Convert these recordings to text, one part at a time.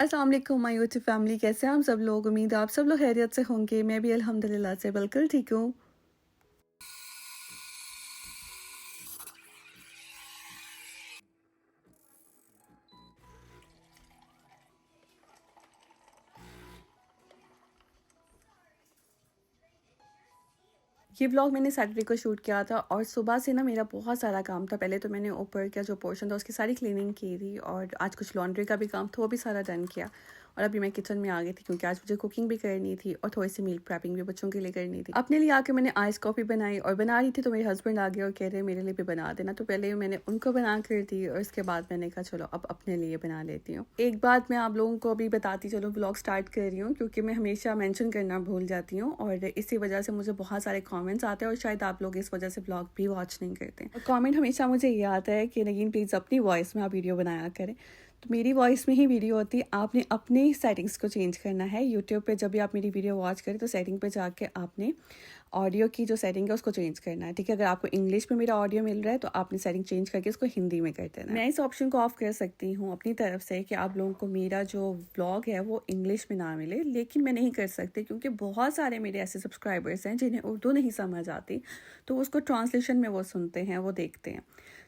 अस्सलाम वालेकुम my YouTube family, कैसे हैं आप सब लोग। उम्मीद है आप सब लोग खैरियत से होंगे। मैं भी अल्हम्दुलिल्लाह से बिल्कुल ठीक हूँ। ये व्लॉग मैंने सैटरडे को शूट किया था और सुबह से ना मेरा बहुत सारा काम था। पहले तो मैंने ऊपर का जो पोर्शन था उसकी सारी क्लीनिंग की थी और आज कुछ लॉन्ड्री का भी काम था, वो भी सारा डन किया। और अभी मैं किचन में आ गई थी क्योंकि आज मुझे कुकिंग भी करनी थी और थोड़ी सी मील प्रैपिंग भी बच्चों के लिए करनी थी। अपने लिए आके मैंने आइस कॉफ़ी बनाई और बना रही थी तो मेरे हस्बैंड आ गए और कह रहे मेरे लिए भी बना देना। तो पहले मैंने उनको बना कर दी और उसके बाद मैंने कहा चलो अब अपने लिए बना लेती हूँ। एक बात मैं आप लोगों को अभी बताती चलो, ब्लॉग स्टार्ट कर रही हूँ क्योंकि मैं हमेशा मेंशन करना भूल जाती हूँ और इसी वजह से मुझे बहुत सारे कमेंट्स आते हैं और शायद आप लोग इस वजह से ब्लॉग भी वॉच नहीं करते। और कमेंट हमेशा मुझे ये आता है कि नगीन प्लीज़ अपनी वॉइस में आप वीडियो बनाया करें। तो मेरी वॉइस में ही वीडियो होती है। आपने अपनी सेटिंग्स को चेंज करना है। यूट्यूब पे जब भी आप मेरी वीडियो वॉच करें तो सेटिंग पे जाके आपने ऑडियो की जो सेटिंग है उसको चेंज करना है, ठीक है। अगर आपको इंग्लिश में मेरा ऑडियो मिल रहा है तो आपने सेटिंग चेंज करके उसको हिंदी में कर देना है। मैं इस ऑप्शन को ऑफ कर सकती हूँ अपनी तरफ से कि आप लोगों को मेरा जो ब्लॉग है वो इंग्लिश में ना मिले, लेकिन मैं नहीं कर सकती क्योंकि बहुत सारे मेरे ऐसे सब्सक्राइबर्स हैं जिन्हें उर्दू नहीं समझ आती, तो उसको ट्रांसलेशन में वो सुनते हैं, वो देखते हैं,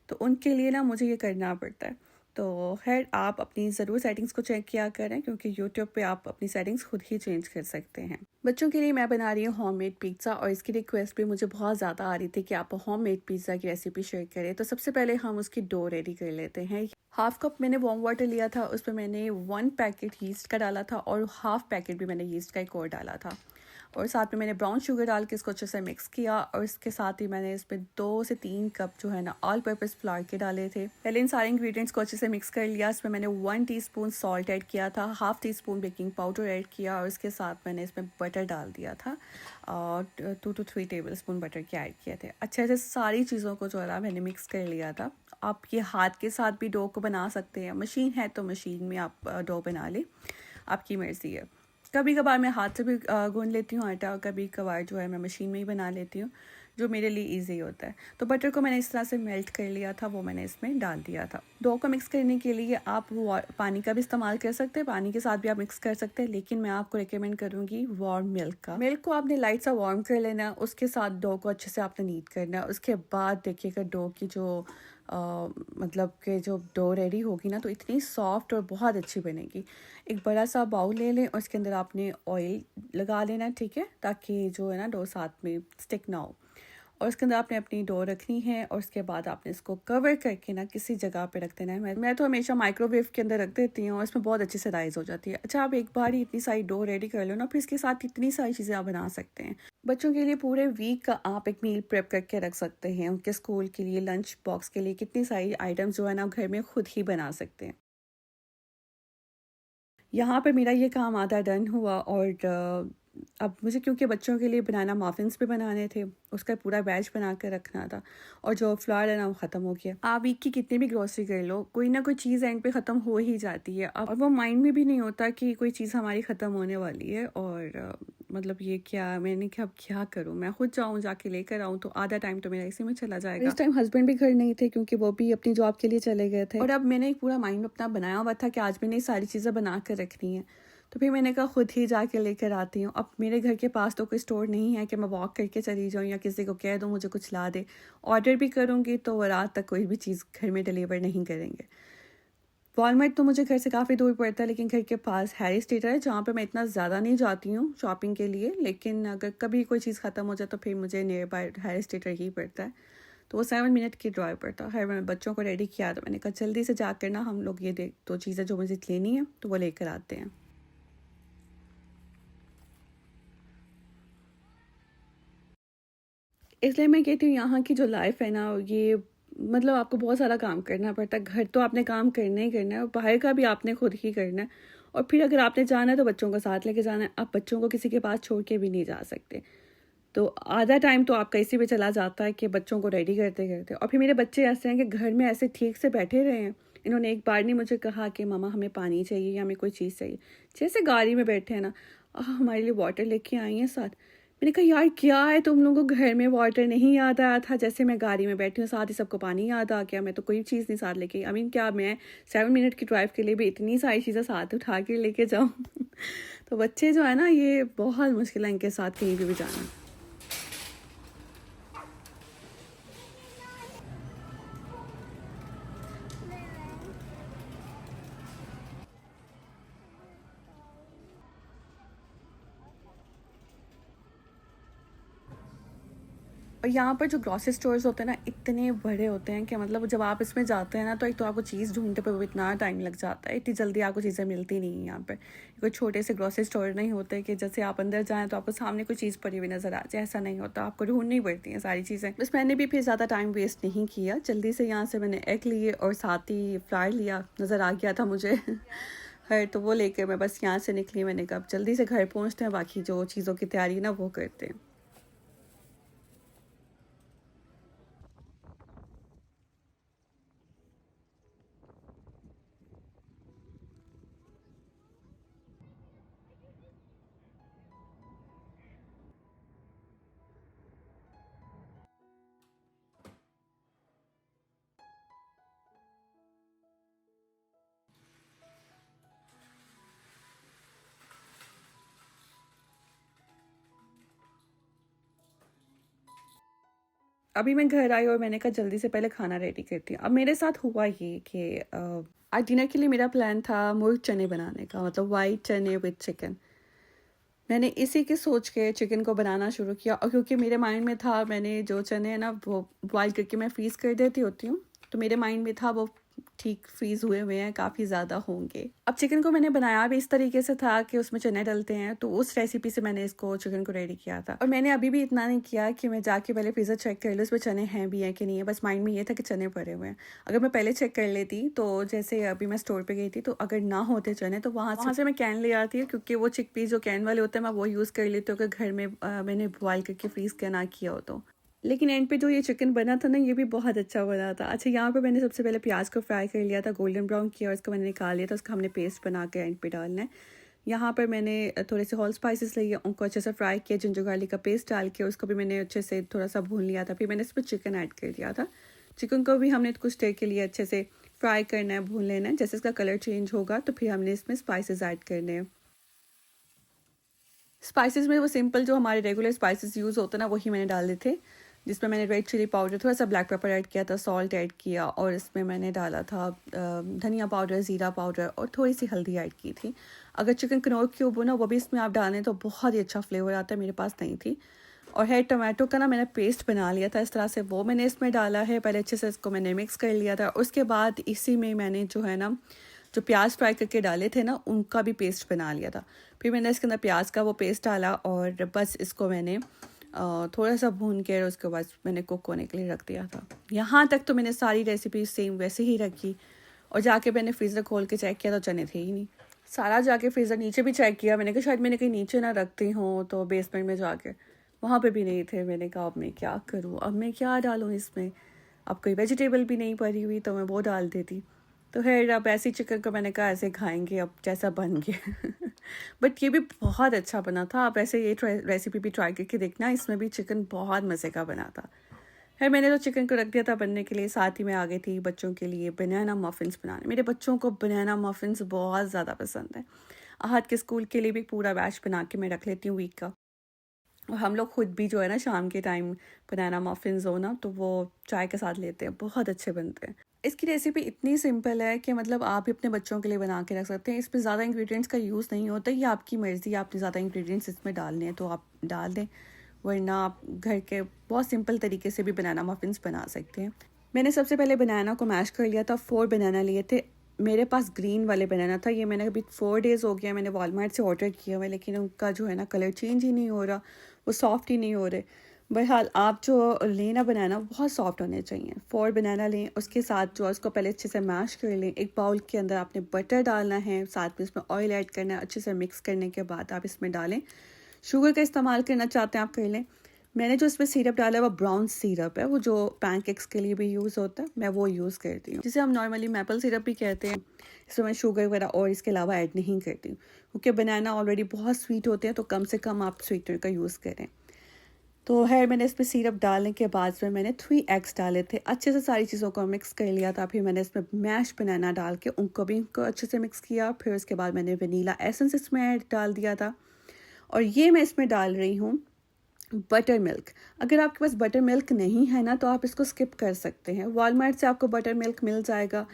तो उनके लिए ना मुझे ये करना पड़ता है। तो खैर आप अपनी ज़रूर सेटिंग्स को चेक किया करें क्योंकि यूट्यूब पे आप अपनी सेटिंग्स खुद ही चेंज कर सकते हैं। बच्चों के लिए मैं बना रही हूँ होममेड पिज़्ज़ा और इसकी रिक्वेस्ट भी मुझे बहुत ज़्यादा आ रही थी कि आप होममेड पिज़्ज़ा की रेसिपी शेयर करें। तो सबसे पहले हम उसकी डो रेडी कर लेते हैं। हाफ कप मैंने वार्म वाटर लिया था, उसमें मैंने 1 पैकेट यीस्ट का डाला था और हाफ पैकेट भी मैंने यीस्ट का एक और डाला था और साथ में मैंने ब्राउन शुगर डाल के इसको अच्छे से मिक्स किया और इसके साथ ही मैंने इसमें 2 से 3 कप जो है ना ऑल पर्पस फ्लावर के डाले थे। पहले इन सारे इंग्रेडिएंट्स को अच्छे से मिक्स कर लिया। इसमें मैंने 1 टीस्पून सॉल्ट ऐड किया था, half tea spoon baking powder add किया और इसके साथ मैंने इसमें बटर डाल दिया था और 2 to 3 टेबल स्पून बटर के ऐड किए थे। अच्छे से सारी चीज़ों को जो है ना मैंने मिक्स कर लिया था। आप ये हाथ के साथ भी डो को बना सकते हैं, मशीन है तो मशीन में आप डो बना लें, आपकी मर्ज़ी है। कभी कभार मैं हाथ से भी गूंद लेती हूँ आटा, कभी कभार जो है मैं मशीन में ही बना लेती हूँ, जो मेरे लिए इजी होता है। तो बटर को मैंने इस तरह से मेल्ट कर लिया था, वो मैंने इसमें डाल दिया था। डो को मिक्स करने के लिए आप पानी का भी इस्तेमाल कर सकते हैं, पानी के साथ भी आप मिक्स कर सकते हैं, लेकिन मैं आपको रिकमेंड करूँगी वार्म मिल्क का। मिल्क को आपने लाइट सा वार्म कर लेना, उसके साथ डो को अच्छे से आपने नीट करना। उसके बाद देखिएगा डो की जो मतलब कि जो डो रेडी होगी ना तो इतनी सॉफ्ट और बहुत अच्छी बनेगी। एक बड़ा सा बाउल ले लें और उसके अंदर आपने ऑयल लगा लेना, ठीक है, ताकि जो है ना डो साथ में स्टिक ना हो। और उसके अंदर आपने अपनी डो रखनी है और उसके बाद आपने इसको कवर करके ना किसी जगह पे रख देना है। मैं तो हमेशा माइक्रोवेव के अंदर रख देती हूँ और इसमें बहुत अच्छे से राइज हो जाती है। अच्छा, आप एक बार ही इतनी सारी डो रेडी कर लो ना, फिर इसके साथ इतनी सारी चीज़ें आप बना सकते हैं। बच्चों के लिए पूरे वीक का आप एक मील प्रेप करके रख सकते हैं। उनके स्कूल के लिए, लंच बॉक्स के लिए कितनी सारी आइटम्स जो है ना आप घर में खुद ही बना सकते हैं। यहाँ पर मेरा ये काम आधा डन हुआ और अब मुझे क्योंकि बच्चों के लिए बनाना मफ़िन्स भी बनाने थे, उसका पूरा बैच बना कर रखना था और जो फ्लावर है ना वो ख़त्म हो गया। आप वीक की कितनी भी ग्रोसरी कर लो, कोई ना कोई चीज़ एंड पे ख़त्म हो ही जाती है। अब और वो माइंड में भी नहीं होता कि कोई चीज़ हमारी ख़त्म होने वाली है और मतलब ये क्या, मैंने क्या अब क्या करूँ, मैं खुद जाऊँ जाके लेकर आऊँ, तो आधा टाइम तो मेरा इसी में चला जाएगा। इस टाइम हस्बैंड भी घर नहीं थे क्योंकि वो भी अपनी जॉब के लिए चले गए थे और अब मैंने एक पूरा माइंड अपना बनाया हुआ था कि आज मैंने ये सारी चीज़ें बना कर रखनी है। तो फिर मैंने कहा खुद ही जाके लेकर आती हूँ। अब मेरे घर के पास तो कोई स्टोर नहीं है कि मैं वॉक करके चली जाऊँ या किसी को कह दूँ मुझे कुछ ला दे। ऑर्डर भी करूँगी तो वो रात तक कोई भी चीज़ घर में डिलीवर नहीं करेंगे। वॉलमार्ट तो मुझे घर से काफ़ी दूर पड़ता है, लेकिन घर के पास हैरिस थिएटर है जहाँ पे मैं इतना ज़्यादा नहीं जाती हूँ शॉपिंग के लिए, लेकिन अगर कभी कोई चीज़ ख़त्म हो जाए तो फिर मुझे नियर बाय हैरिस थिएटर ही पड़ता है। तो वो 7 मिनट की ड्राइव पड़ता है। मैंने बच्चों को रेडी किया तो मैंने कहा जल्दी से जाकर ना हम लोग ये दो चीज़ें जो मुझे लेनी है तो वो लेकर आते हैं। इसलिए मैं कहती हूँ यहाँ की जो लाइफ है ना ये मतलब आपको बहुत सारा काम करना पड़ता है। घर तो आपने काम करना ही करना है और बाहर का भी आपने खुद ही करना है। और फिर अगर आपने जाना है तो बच्चों को साथ लेके जाना है। आप बच्चों को किसी के पास छोड़ के भी नहीं जा सकते। तो आधा टाइम तो आपका इसी पे चला जाता है कि बच्चों को रेडी करते करते। और फिर मेरे बच्चे ऐसे हैं कि घर में ऐसे ठीक से बैठे रहे हैं, इन्होंने एक बार नहीं मुझे कहा कि मामा हमें पानी चाहिए या हमें कोई चीज़ चाहिए। जैसे गाड़ी में बैठे हैं ना, हमारे लिए वाटर लेके आई हैं साथ, मैंने कहा यार क्या है तुम लोगों को घर में वाटर नहीं याद आया था? जैसे मैं गाड़ी में बैठी हूँ साथ ही सबको पानी याद आ गया, मैं तो कोई चीज़ नहीं साथ लेके आई मीन क्या मैं 7 मिनट की ड्राइव के लिए भी इतनी सारी चीज़ें साथ उठा के लेके जाऊँ तो बच्चे जो है ना ये बहुत मुश्किल है इनके साथ कहीं भी जाना। और यहाँ पर जो ग्रॉसरी स्टोर्स होते हैं ना इतने बड़े होते हैं कि मतलब जब आप इसमें जाते हैं ना तो एक तो आपको चीज़ ढूंढते पर इतना टाइम लग जाता है, इतनी जल्दी आपको चीज़ें मिलती नहीं हैं यहाँ पर। कोई छोटे से ग्रॉसरी स्टोर नहीं होते कि जैसे आप अंदर जाएं तो आपको सामने कोई चीज़ पड़ी हुई नज़र आ जाए, ऐसा नहीं होता, आपको ढूंढनी पड़ती हैं सारी चीज़ें। बस मैंने भी फिर ज़्यादा टाइम वेस्ट नहीं किया, जल्दी से यहाँ से मैंने एग लिए और साथ ही फ्लावर लिया, नज़र आ गया था मुझे है तो वो लेकर मैं बस यहाँ से निकली। मैंने कहा अब जल्दी से घर पहुँचते हैं, बाकी जो चीज़ों की तैयारी ना वो करते हैं। अभी मैं घर आई और मैंने कहा जल्दी से पहले खाना रेडी करती हूँ। अब मेरे साथ हुआ ये कि आज डिनर के लिए मेरा प्लान था मुर्ग चने बनाने का, मतलब वाइट चने विद चिकन। मैंने इसी के सोच के चिकन को बनाना शुरू किया और क्योंकि मेरे माइंड में था, मैंने जो चने हैं ना वो बॉईल करके मैं फ्रीज़ कर देती होती हूँ, तो मेरे माइंड में था वो ठीक फ्रीज़ हुए हुए हैं, काफ़ी ज़्यादा होंगे। अब चिकन को मैंने बनाया भी इस तरीके से था कि उसमें चने डलते हैं, तो उस रेसिपी से मैंने इसको चिकन को रेडी किया था। और मैंने अभी भी इतना नहीं किया कि मैं जाके पहले फ्रीज़र चेक कर लूँ उसमें चने हैं भी हैं कि नहीं है, बस माइंड में ये था कि चने पड़े हुए हैं। अगर मैं पहले चेक कर लेती तो जैसे अभी मैं स्टोर पे गई थी तो अगर ना होते चने तो वहाँ से मैं कैन ले आती हूँ, क्योंकि वो चिकपीस जो कैन वाले होते हैं मैं वो यूज़ कर लेती हूँ अगर घर में मैंने बॉयल करके फ्रीज़ का ना किया हो तो। लेकिन एंड पे जो ये चिकन बना था ना ये भी बहुत अच्छा बना था। अच्छा यहाँ पे मैंने सबसे पहले प्याज को फ्राई कर लिया था, गोल्डन ब्राउन किया और इसको मैंने निकाल लिया था, उसका हमने पेस्ट बना के एंड पे डालना है। यहाँ पर मैंने थोड़े से होल स्पाइसेस लिए, उनको अच्छे से फ्राई किया, जिंजर गार्लिक का पेस्ट डाल के उसको भी मैंने अच्छे से थोड़ा सा भून लिया था। फिर मैंने इसमें चिकन ऐड कर दिया था। चिकन को भी हमने कुछ देर के लिए अच्छे से फ्राई करना है, भून लेना है। जैसे इसका कलर चेंज होगा तो फिर हमने इसमें स्पाइसेस ऐड करने हैं। स्पाइसेस में वो सिंपल जो हमारे रेगुलर स्पाइसेस यूज़ होते हैं ना वही मैंने डाले थे, जिसमें मैंने रेड चिली पाउडर, थोड़ा सा ब्लैक पेपर ऐड किया था, सॉल्ट ऐड किया और इसमें मैंने डाला था धनिया पाउडर, ज़ीरा पाउडर और थोड़ी सी हल्दी ऐड की थी। अगर चिकन कनौर क्यूब हो ना वो भी इसमें आप डालें तो बहुत ही अच्छा फ्लेवर आता है, मेरे पास नहीं थी। और है टमाटो का ना मैंने पेस्ट बना लिया था इस तरह से, वो मैंने इसमें डाला है। पहले अच्छे से इसको मैंने मिक्स कर लिया था, उसके बाद इसी में मैंने जो है ना जो प्याज फ्राई करके डाले थे ना उनका भी पेस्ट बना लिया था। फिर मैंने इसके अंदर प्याज का वो पेस्ट डाला और बस इसको मैंने थोड़ा सा भून के उसके बाद मैंने कुक होने के लिए रख दिया था। यहाँ तक तो मैंने सारी रेसिपी सेम वैसे ही रखी और जाके मैंने फ्रीज़र खोल के चेक किया तो चने थे ही नहीं। सारा जाके फ्रीज़र नीचे भी चेक किया, मैंने कहा शायद मैंने कहीं नीचे ना रखती हूँ तो बेसमेंट में जाके, वहाँ पे भी नहीं थे। मैंने कहा अब मैं क्या करूँ, अब मैं क्या डालूँ इसमें, अब कोई वेजिटेबल भी नहीं पड़ी हुई तो मैं वो डाल देती। तो खैर अब ऐसी चिकन को मैंने कहा ऐसे खाएंगे अब जैसा बन गया बट ये भी बहुत अच्छा बना था। आप ऐसे ये रेसिपी भी ट्राई करके देखना, इसमें भी चिकन बहुत मज़े का बना था। फिर मैंने तो चिकन को रख दिया था बनने के लिए, साथ ही मैं आ गई थी बच्चों के लिए बनाना मफ़िन्स बनाने। मेरे बच्चों को बनाना मफ़िन्स बहुत ज़्यादा पसंद है। आहत के स्कूल के लिए भी पूरा बैच बना के मैं रख लेती हूँ वीक का। और हम लोग खुद भी जो है ना शाम के टाइम बनाना मफ़िन्स हो ना तो वो चाय के साथ लेते हैं, बहुत अच्छे बनते हैं। इसकी रेसिपी इतनी सिंपल है कि मतलब आप भी अपने बच्चों के लिए बना के रख सकते हैं। इसमें ज़्यादा इंग्रेडिएंट्स का यूज़ नहीं होता, ये आपकी मर्ज़ी, आपने ज़्यादा इंग्रेडिएंट्स इसमें डालने हैं तो आप डाल दें, वरना आप घर के बहुत सिंपल तरीके से भी बनाना मफ़िन्स बना सकते हैं। मैंने सबसे पहले बनाना को मैश कर लिया था, 4 बनाना लिए थे। मेरे पास ग्रीन वाले बनाना था, ये मैंने अभी 4 डेज़ हो गया मैंने वॉलमार्ट से ऑर्डर किया हुआ है, लेकिन उनका जो है ना कलर चेंज ही नहीं हो रहा, वो सॉफ्ट ही नहीं हो रहे। बहरहाल आप जो लेना बनाना बहुत सॉफ्ट होने चाहिए। 4 बनाना लें, उसके साथ जो है उसको पहले अच्छे से मैश कर लें। एक बाउल के अंदर आपने बटर डालना है, साथ में इसमें ऑयल ऐड करना है। अच्छे से मिक्स करने के बाद आप इसमें डालें, शुगर का इस्तेमाल करना चाहते हैं आप कर लें। मैंने जो इसमें सिरप डाला है वो ब्राउन सिरप है, वो जो पैनकेक्स के लिए भी यूज़ होता है, मैं वो यूज़ करती हूँ, जिसे हम नॉर्मली मैपल सिरप भी कहते हैं। इसमें मैं शुगर वगैरह और इसके अलावा ऐड नहीं करती हूँ, क्योंकि बनाना ऑलरेडी बहुत स्वीट होते हैं तो कम से कम आप स्वीटनर का यूज़ करें। तो मैंने इसमें सिरप डालने के बाद में मैंने 3 एग्स डाले थे। अच्छे से सारी चीज़ों को मिक्स कर लिया था। फिर मैंने इसमें मैश बनाना डाल के उनको अच्छे से मिक्स किया। फिर उसके बाद मैंने वनीला एसेंस इसमें डाल दिया था और ये मैं इसमें डाल रही हूँ बटर मिल्क। अगर आपके पास बटर मिल्क नहीं है ना तो आप इसको स्किप कर सकते हैं। वॉलमार्ट से आपको बटर मिल्क मिल जाएगा,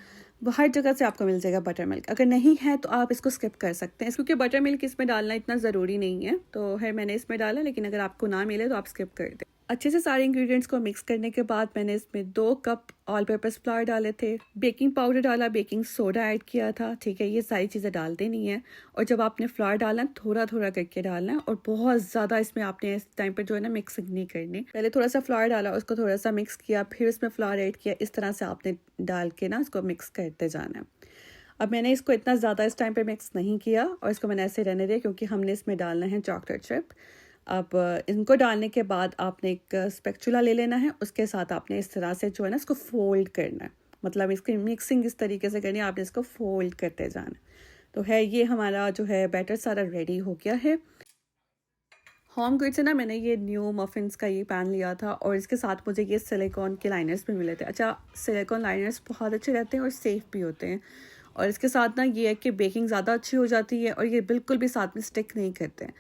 हर जगह से आपको मिल जाएगा बटर मिल्क। अगर नहीं है तो आप इसको स्किप कर सकते हैं, क्योंकि बटर मिल्क इसमें डालना इतना ज़रूरी नहीं है। तो मैंने इसमें डाला, लेकिन अगर आपको ना मिले तो आप स्किप कर दें। अच्छे से सारे इंग्रेडिएंट्स को मिक्स करने के बाद मैंने इसमें 2 कप ऑल पर्पस फ्लावर डाले थे, बेकिंग पाउडर डाला, बेकिंग सोडा ऐड किया था। ठीक है, ये सारी चीज़ें डाल देनी है। और जब आपने फ्लावर डालना है थोड़ा थोड़ा करके डालना है और बहुत ज़्यादा इसमें आपने इस टाइम पर जो है ना मिक्सिंग नहीं करनी। पहले थोड़ा सा फ्लावर डाला, उसको थोड़ा सा मिक्स किया, फिर उसमें फ्लावर ऐड किया। इस तरह से आपने डाल के ना इसको मिक्स करते जाना है। अब मैंने इसको इतना ज़्यादा इस टाइम पे मिक्स नहीं किया और इसको मैंने ऐसे रहने दिया, क्योंकि हमने इसमें डालना है चॉकलेट चिप। अब इनको डालने के बाद आपने एक स्पैचुला ले लेना है, उसके साथ आपने इस तरह से जो है ना इसको फोल्ड करना है। मतलब इसकी मिक्सिंग इस तरीके से करनी है, आपने इसको फोल्ड करते जाना। तो ये हमारा जो है बैटर सारा रेडी हो गया है। होम गुड से ना मैंने ये न्यू मफ़िन्स का ये पैन लिया था और इसके साथ मुझे ये सिलिकॉन के लाइनर्स भी मिले थे। अच्छा, सिलिकॉन लाइनर्स बहुत अच्छे रहते हैं और सेफ़ भी होते हैं। और इसके साथ ना ये है कि बेकिंग ज़्यादा अच्छी हो जाती है और ये बिल्कुल भी साथ में स्टिक नहीं करते हैं।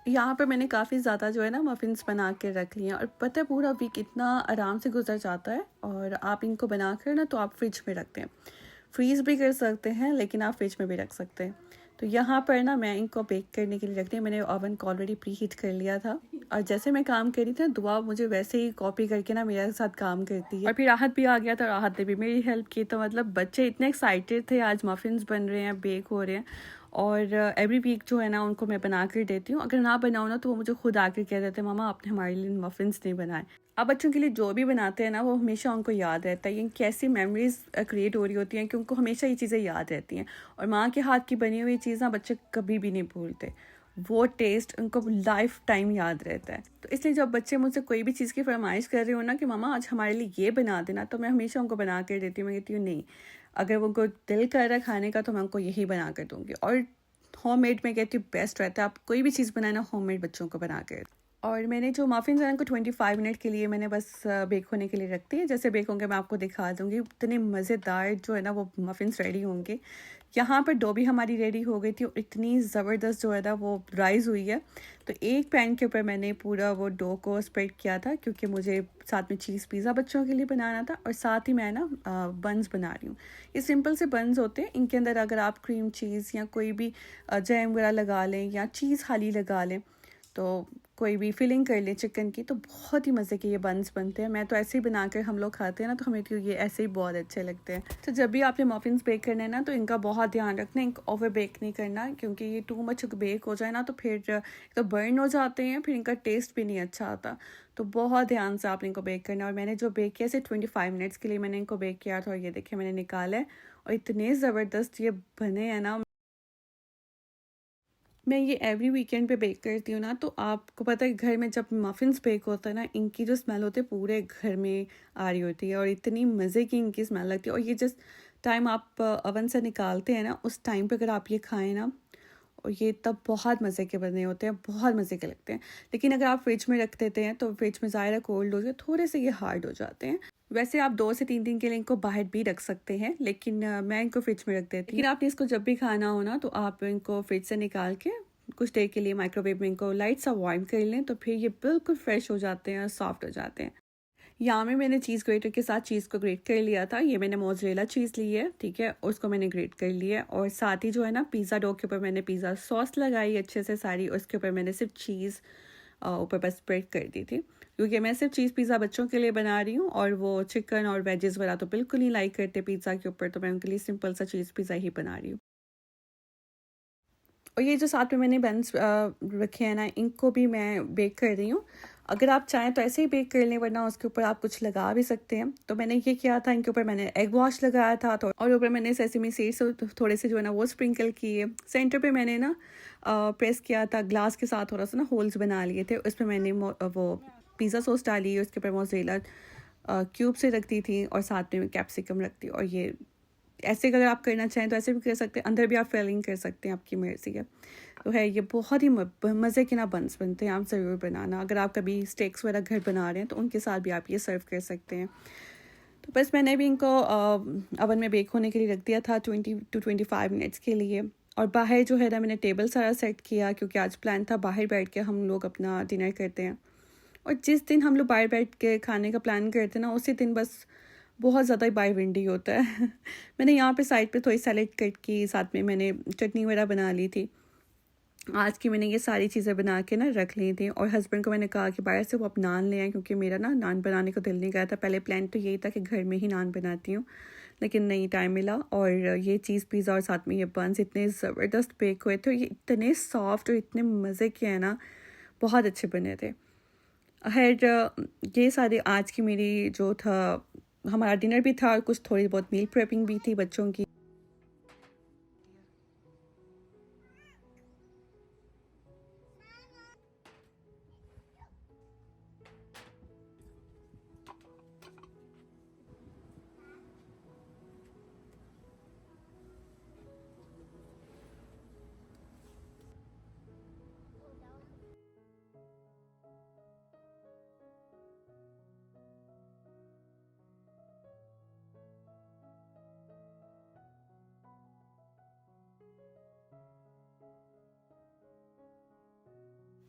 यहाँ पर मैंने काफ़ी ज़्यादा जो है ना मफ़िन्स बना के रख लिए हैं और पता है पूरा वीक इतना आराम से गुजर जाता है। और आप इनको बना कर ना तो आप फ्रिज में रखते हैं, फ्रीज़ भी कर सकते हैं, लेकिन आप फ्रिज में भी रख सकते हैं। तो यहाँ पर ना मैं इनको बेक करने के लिए रखती हूँ। मैंने ओवन को ऑलरेडी प्री हीट कर लिया था और जैसे मैं काम कर रही थी ना दुआ मुझे वैसे ही कॉपी करके ना मेरे साथ काम करती है। और फिर राहत भी आ गया था, राहत ने भी मेरी हेल्प की। तो मतलब बच्चे इतने एक्साइटेड थे, आज मफ़िन्स बन रहे हैं, बेक हो रहे हैं। और एवरी वीक जो है ना उनको मैं बना कर देती हूँ। अगर ना बनाऊँ ना तो वो मुझे खुद आकर कह देते हैं मामा आपने हमारे लिए मफ़िन्स नहीं बनाए। अब बच्चों के लिए जो भी बनाते हैं ना वो हमेशा उनको याद रहता है। ये कैसी मेमोरीज क्रिएट हो रही होती हैं कि उनको हमेशा ये चीज़ें याद रहती हैं। और माँ के हाथ की बनी हुई चीज़ ना बच्चे कभी भी नहीं भूलते, वो टेस्ट उनको लाइफ टाइम याद रहता है। तो इसलिए जब बच्चे मुझसे कोई भी चीज़ की फरमाइश कर रहे हो ना कि मामा आज हमारे लिए ये बना देना, तो मैं हमेशा उनको बना कर देती हूँ। मैं कहती हूँ नहीं, अगर वो उनको दिल कर रहा है खाने का तो मैं उनको यही बना कर दूँगी। और होममेड मैं कहती हूँ बेस्ट रहता है, आप कोई भी चीज़ बनाए ना होममेड बच्चों को बना कर। और मैंने जो मफ़िन्स हैं उनको 25 मिनट के लिए मैंने बस बेक होने के लिए रखती है। जैसे बेक होंगे मैं आपको दिखा दूँगी, इतने मज़ेदार जो है ना वो मफ़िन्स रेडी होंगे। यहाँ पर डो भी हमारी रेडी हो गई थी और इतनी ज़बरदस्त जो है ना वो राइज़ हुई है। तो एक पैन के ऊपर मैंने पूरा वो डो को स्प्रेड किया था, क्योंकि मुझे साथ में चीज़ पिज़्ज़ा बच्चों के लिए बनाना था और साथ ही मैं ना बन्स बना रही हूँ। ये सिंपल से बन्स होते हैं, इनके अंदर अगर आप क्रीम चीज़ या कोई भी जैम वगैरह लगा लें या चीज़ खाली लगा लें, तो कोई भी फिलिंग कर लें चिकन की, तो बहुत ही मज़े के ये बन्स बनते हैं। मैं तो ऐसे ही बनाकर हम लोग खाते हैं ना, तो हमें तो ये ऐसे ही बहुत अच्छे लगते हैं। तो जब भी आपने मफ़िन्स बेक करने हैं ना तो इनका बहुत ध्यान रखना, इनको ओवर बेक नहीं करना, क्योंकि ये टू मच बेक हो जाए ना तो फिर तो बर्न हो जाते हैं, फिर इनका टेस्ट भी नहीं अच्छा आता। तो बहुत ध्यान से आपने इनको बेक करना है। और मैंने जो बेक किया सिर्फ 25 मिनट्स के लिए मैंने इनको बेक किया था और ये देखिए मैंने निकाला है और इतने ज़बरदस्त ये बने हैं ना। मैं ये एवरी वीकेंड पे बेक करती हूँ ना, तो आपको पता है घर में जब मफ़िन्स बेक होता है ना, इनकी जो स्मेल होती है पूरे घर में आ रही होती है और इतनी मज़े की इनकी स्मेल लगती है। और ये जिस टाइम आप ओवन से निकालते हैं ना, उस टाइम पे अगर आप ये खाएँ ना, और ये तब बहुत मज़े के बने होते हैं, बहुत मज़े के लगते हैं। लेकिन अगर आप फ्रिज में रख देते हैं तो फ्रिज में ज़ाहिर है कोल्ड हो जाए, थोड़े से ये हार्ड हो जाते हैं। वैसे आप 2 से 3 दिन के लिए इनको बाहर भी रख सकते हैं, लेकिन मैं इनको फ्रिज में रख देती हूँ। लेकिन आपने इसको जब भी खाना हो ना, तो आप इनको फ्रिज से निकाल के कुछ देर के लिए माइक्रोवेव में इनको लाइट सा वार्म कर लें, तो फिर ये बिल्कुल फ्रेश हो जाते हैं और सॉफ्ट हो जाते हैं। यहाँ में मैंने चीज़ ग्रेटर के साथ चीज़ को ग्रेट कर लिया था। ये मैंने मोज़रेला चीज़ ली है, ठीक है, उसको मैंने ग्रेट कर लिया है। और साथ ही जो है ना, पिज़्ज़ा डो के ऊपर मैंने पिज़्ज़ा सॉस लगाई अच्छे से सारी, उसके ऊपर मैंने सिर्फ चीज़ ऊपर बस स्प्रेड कर दी थी, क्योंकि मैं सिर्फ चीज़ पिज़्ज़ा बच्चों के लिए बना रही हूँ और वो चिकन और वेजेस वगैरह तो बिल्कुल नहीं लाइक करते पिज़्ज़ा के ऊपर, तो मैं उनके लिए सिंपल सा चीज़ पिज़्ज़ा ही बना रही हूँ। और ये जो साथ में मैंने बन्स रखे हैं ना, इनको भी मैं बेक कर रही हूँ। अगर आप चाहें तो ऐसे ही बेक कर लें, वरना उसके ऊपर आप कुछ लगा भी सकते हैं। तो मैंने ये किया था, इनके ऊपर मैंने एग वॉश लगाया था, तो और ऊपर मैंने सेसमी सीड्स थोड़े से जो है ना वो स्प्रिंकल किए। सेंटर पे मैंने ना प्रेस किया था ग्लास के साथ, थोड़ा सा ना होल्स बना लिए थे, उसमें मैंने वो पिज़्ज़ा सॉस डाली, उसके ऊपर मोज़रेला क्यूब से रख दी थी और साथ में कैप्सिकम रख दी। और ये ऐसे अगर आप करना चाहें तो ऐसे भी कर सकते हैं, अंदर भी आप फिलिंग कर सकते हैं, आपकी मर्ज़ी है। तो है ये बहुत ही मज़े के ना बन्स बनते हैं, आप ज़रूर बनाना। अगर आप कभी स्टेक्स वगैरह घर बना रहे हैं तो उनके साथ भी आप ये सर्व कर सकते हैं। तो बस मैंने भी इनको ओवन में बेक होने के लिए रख दिया था 20 to 25 मिनट्स के लिए। और बाहर जो है ना, मैंने टेबल सारा सेट किया, क्योंकि आज प्लान था बाहर बैठ के हम लोग अपना डिनर करते हैं। और जिस दिन हम लोग बाहर बैठ के खाने का प्लान करते हैं ना, उसी दिन बस बहुत ज़्यादा ही बाय विंडी होता है। मैंने यहाँ पे साइड पे थोड़ी सैलेड कट की, साथ में मैंने चटनी वगैरह बना ली थी। आज की मैंने ये सारी चीज़ें बना के ना रख ली थी, और हस्बैंड को मैंने कहा कि बाहर से वो आप नान ले आए, क्योंकि मेरा ना नान बनाने को दिल नहीं कर था। पहले प्लान तो यही था कि घर में ही नान बनाती हूँ, लेकिन नहीं टाइम मिला। और ये चीज़ पिज़्ज़ा और साथ में ये बन्स इतने ज़बरदस्त बेक हुए थे, ये इतने सॉफ्ट और इतने मज़े के हैं ना, बहुत अच्छे बने थे। खैर ये सारे आज की मेरी जो था, हमारा डिनर भी था और कुछ थोड़ी बहुत मील प्रेपिंग भी थी बच्चों की।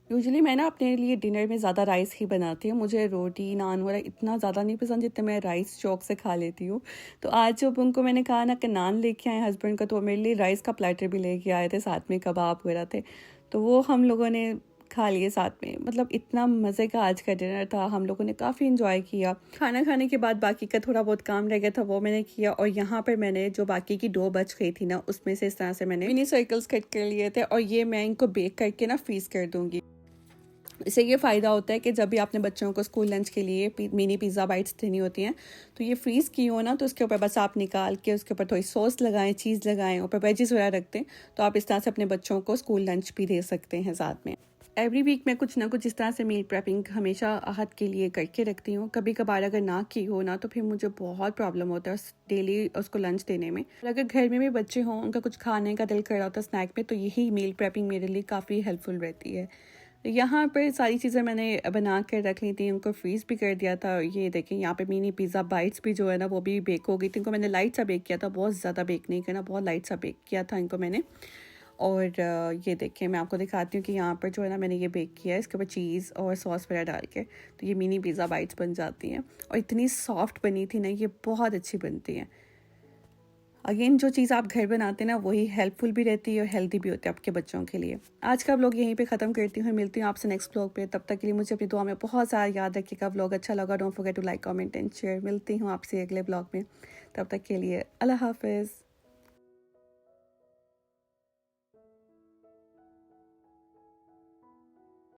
यूजुअली मैं ना अपने लिए डिनर में ज़्यादा राइस ही बनाती हूँ। मुझे रोटी नान वगैरह इतना ज़्यादा नहीं पसंद जितने मैं राइस शौक से खा लेती हूँ। तो आज जब उनको मैंने कहा ना कि नान लेके आए हस्बैंड का, तो वो मेरे लिए राइस का प्लेटर भी लेके आए थे, साथ में कबाब वगैरह थे, तो वो हम लोगों ने खा लिए साथ में। मतलब इतना मज़े का आज का डिनर था, हम लोगों ने काफ़ी इंजॉय किया। खाना खाने के बाद बाकी का थोड़ा बहुत काम रह गया था, वो मैंने किया। और यहाँ पर मैंने जो बाकी की डो बच गई थी ना, उसमें से इस तरह से मैंने मिनी सर्कल्स कट कर लिए थे, और ये मैं इनको बेक करके ना फ्रीज़ कर दूँगी। इससे ये फ़ायदा होता है कि जब भी आपने बच्चों को स्कूल लंच के लिए मिनी पिज़्ज़ा बाइट्स देनी होती हैं, तो ये फ्रीज़ की हो ना, तो उसके ऊपर बस आप निकाल के उसके ऊपर थोड़ी सॉस लगाएं, चीज़ लगाएं, ऊपर वेजिस वगैरह रख दें, तो आप इस तरह से अपने बच्चों को स्कूल लंच भी दे सकते हैं साथ में। एवरी वीक मैं कुछ ना कुछ इस तरह से मील प्रेपिंग हमेशा आहत के लिए करके रखती हूँ। कभी कभार अगर ना की हो ना, तो फिर मुझे बहुत प्रॉब्लम होता है डेली उसको लंच देने में। और अगर घर में भी बच्चे हों, उनका कुछ खाने का दिल कर रहा होता है स्नैक में, तो यही मील प्रेपिंग मेरे लिए काफ़ी हेल्पफुल रहती है। तो यहाँ पर सारी चीज़ें मैंने बना कर रख ली थी, उनको फ्रीज़ भी कर दिया था। ये देखें यहाँ पे मिनी पिज़्ज़ा बाइट्स भी जो है ना, वो भी बेक हो गई थी। इनको मैंने लाइट सा बेक किया था, बहुत ज़्यादा बेक नहीं करना, बहुत लाइट सा बेक किया था इनको मैंने। और ये देखें, मैं आपको दिखाती हूँ कि यहाँ पर जो है ना, मैंने ये बेक किया है, इसके ऊपर चीज़ और सॉस वगैरह डाल के, तो ये मिनी पिज़्ज़ा बाइट्स बन जाती हैं। और इतनी सॉफ्ट बनी थी ना, ये बहुत अच्छी बनती हैं। अगेन जो चीज़ आप घर बनाते हैं ना, वही हेल्पफुल भी रहती है और हेल्दी भी होती है आपके बच्चों के लिए। आज का व्लॉग यहीं पे ख़त्म करती हूँ, मिलती हूँ आपसे नेक्स्ट व्लॉग पे। तब तक के लिए मुझे अपनी दुआ में बहुत सारा याद रखिएगा। व्लॉग अच्छा लगा, don't forget to like, comment and share. मिलती हूँ आपसे अगले व्लॉग में, तब तक के लिए अल्लाह हाफिज़।